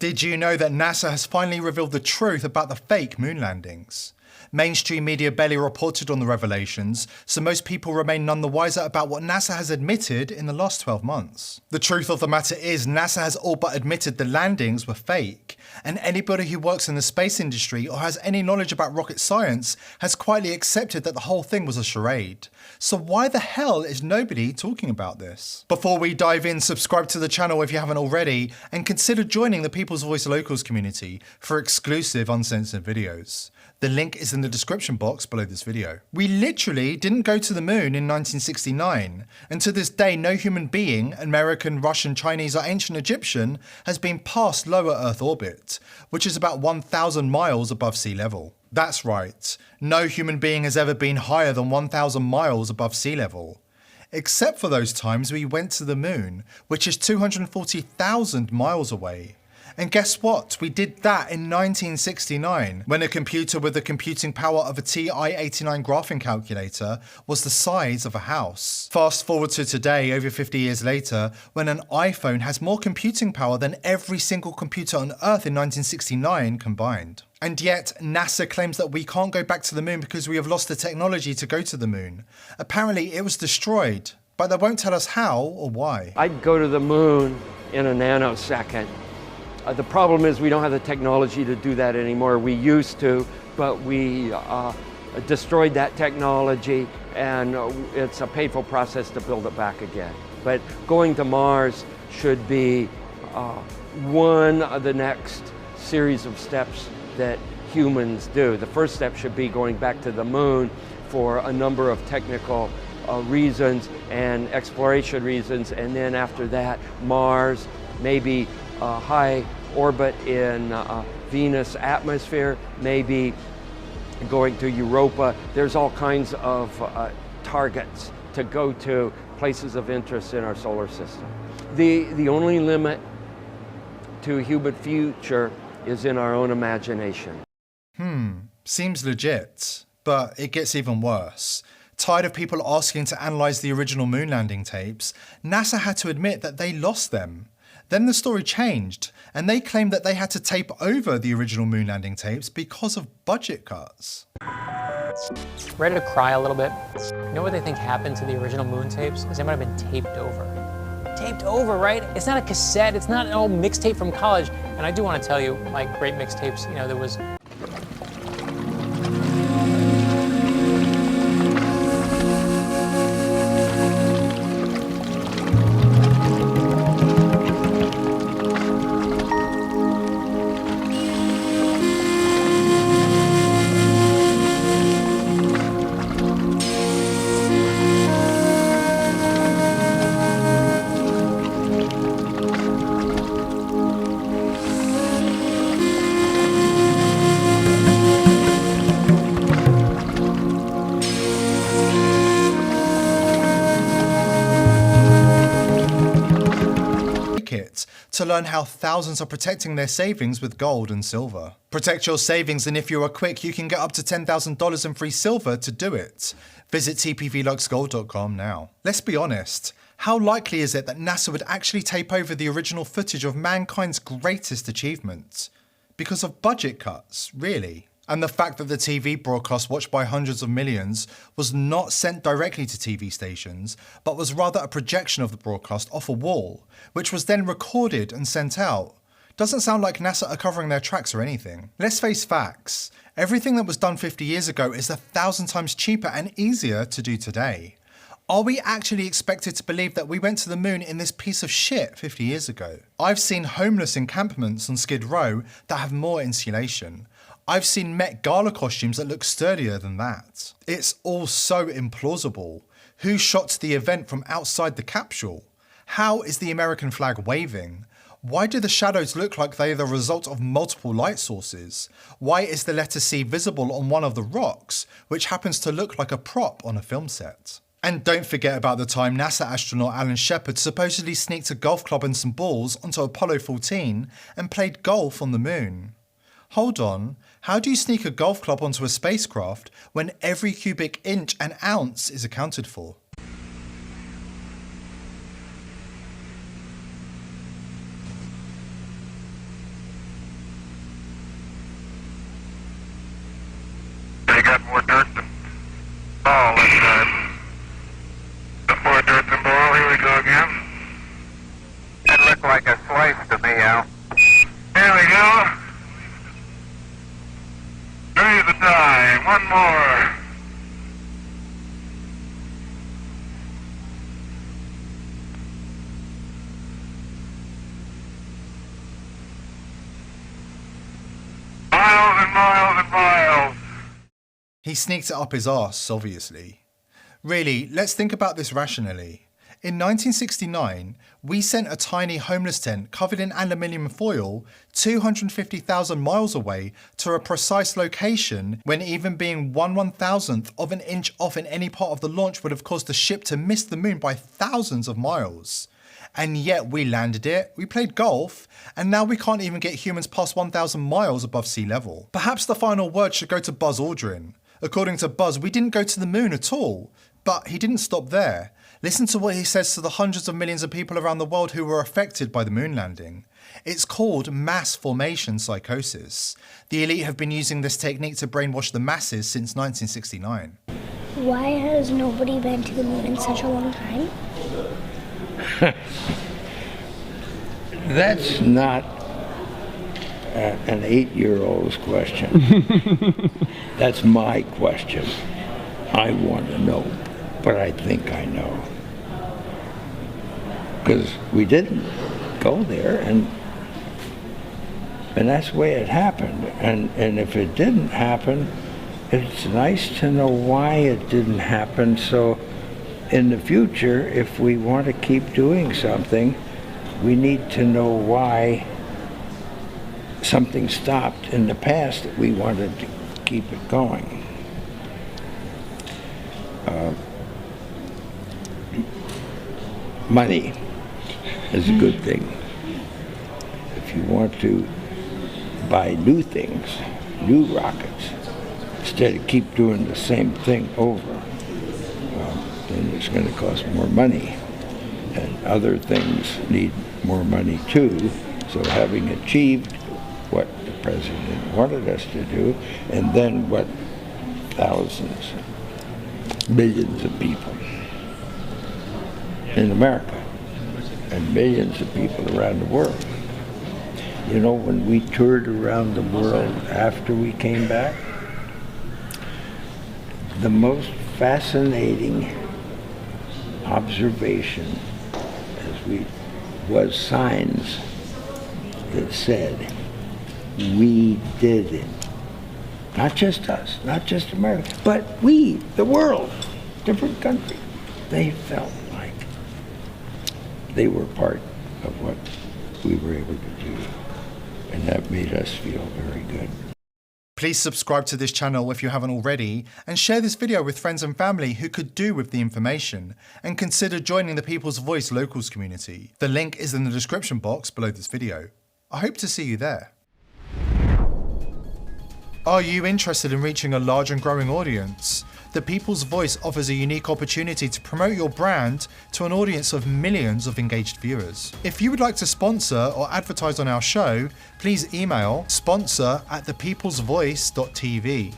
Did you know that NASA has finally revealed the truth about the fake moon landings? Mainstream media barely reported on the revelations, so most people remain none the wiser about what NASA has admitted in the last 12 months. The truth of the matter is, NASA has all but admitted the landings were fake, and anybody who works in the space industry or has any knowledge about rocket science has quietly accepted that the whole thing was a charade. So why the hell is nobody talking about this? Before we dive in, subscribe to the channel if you haven't already, and consider joining the People's Voice Locals community for exclusive uncensored videos. The link is in the description box below this video. We literally didn't go to the moon in 1969, and to this day no human being, American, Russian, Chinese or ancient Egyptian, has been past lower Earth orbit, which is about 1,000 miles above sea level. That's right, no human being has ever been higher than 1,000 miles above sea level. Except for those times we went to the moon, which is 240,000 miles away. And guess what? We did that in 1969, when a computer with the computing power of a TI-89 graphing calculator was the size of a house. Fast forward to today, over 50 years later, when an iPhone has more computing power than every single computer on Earth in 1969 combined. And yet, NASA claims that we can't go back to the moon because we have lost the technology to go to the moon. Apparently, it was destroyed, but they won't tell us how or why. I'd go to the moon in a nanosecond. The problem is we don't have the technology to do that anymore. We used to, but we destroyed that technology, and it's a painful process to build it back again. But going to Mars should be one of the next series of steps that humans do. The first step should be going back to the moon for a number of technical reasons and exploration reasons, and then after that, Mars, maybe high orbit in Venus atmosphere, maybe going to Europa. There's all kinds of targets to go to, places of interest in our solar system. The only limit to human future is in our own imagination. Seems legit, but it gets even worse. Tired of people asking to analyze the original moon landing tapes, NASA had to admit that they lost them. Then the story changed, and they claimed that they had to tape over the original moon landing tapes because of budget cuts. Ready to cry a little bit? You know what they think happened to the original moon tapes? Is they might have been taped over. Taped over, right? It's not a cassette, it's not an old mixtape from college. And I do want to tell you, like great mixtapes, you know, there was to learn how thousands are protecting their savings with gold and silver. Protect your savings, and if you are quick, you can get up to $10,000 in free silver to do it. Visit tpvluxgold.com now. Let's be honest, how likely is it that NASA would actually tape over the original footage of mankind's greatest achievement? Because of budget cuts, really? And the fact that the TV broadcast watched by hundreds of millions was not sent directly to TV stations, but was rather a projection of the broadcast off a wall, which was then recorded and sent out. Doesn't sound like NASA are covering their tracks or anything. Let's face facts. Everything that was done 50 years ago is 1,000 times cheaper and easier to do today. Are we actually expected to believe that we went to the moon in this piece of shit 50 years ago? I've seen homeless encampments on Skid Row that have more insulation. I've seen Met Gala costumes that look sturdier than that. It's all so implausible. Who shot the event from outside the capsule? How is the American flag waving? Why do the shadows look like they are the result of multiple light sources? Why is the letter C visible on one of the rocks, which happens to look like a prop on a film set? And don't forget about the time NASA astronaut Alan Shepard supposedly sneaked a golf club and some balls onto Apollo 14 and played golf on the moon. Hold on, how do you sneak a golf club onto a spacecraft when every cubic inch and ounce is accounted for? There we go. Breathe the die. One more. Miles and miles and miles. He sneaked it up his arse, obviously. Really, let's think about this rationally. In 1969, we sent a tiny homeless tent covered in aluminium foil 250,000 miles away to a precise location when even being 1/1000th of an inch off in any part of the launch would have caused the ship to miss the moon by thousands of miles. And yet we landed it, we played golf, and now we can't even get humans past 1,000 miles above sea level. Perhaps the final word should go to Buzz Aldrin. According to Buzz, we didn't go to the moon at all, but he didn't stop there. Listen to what he says to the hundreds of millions of people around the world who were affected by the moon landing. It's called mass formation psychosis. The elite have been using this technique to brainwash the masses since 1969. Why has nobody been to the moon in such a long time? That's not an 8-year-old's question. That's my question. I want to know, but I think I know. Because we didn't go there, and that's the way it happened. And if it didn't happen, it's nice to know why it didn't happen, so in the future, if we want to keep doing something, we need to know why something stopped in the past that we wanted to keep it going. Money is a good thing. If you want to buy new things, new rockets, instead of keep doing the same thing over, then it's going to cost more money. And other things need more money too. So having achieved what the president wanted us to do, and then what thousands, millions of people in America, and millions of people around the world. You know, when we toured around the world after we came back, the most fascinating observation was signs that said, we did it. Not just us, not just America, but we, the world, different countries. They felt like they were part of what we were able to do. And that made us feel very good. Please subscribe to this channel if you haven't already, and share this video with friends and family who could do with the information, and consider joining the People's Voice Locals community. The link is in the description box below this video. I hope to see you there. Are you interested in reaching a large and growing audience? The People's Voice offers a unique opportunity to promote your brand to an audience of millions of engaged viewers. If you would like to sponsor or advertise on our show, please email sponsor@thepeoplesvoice.tv.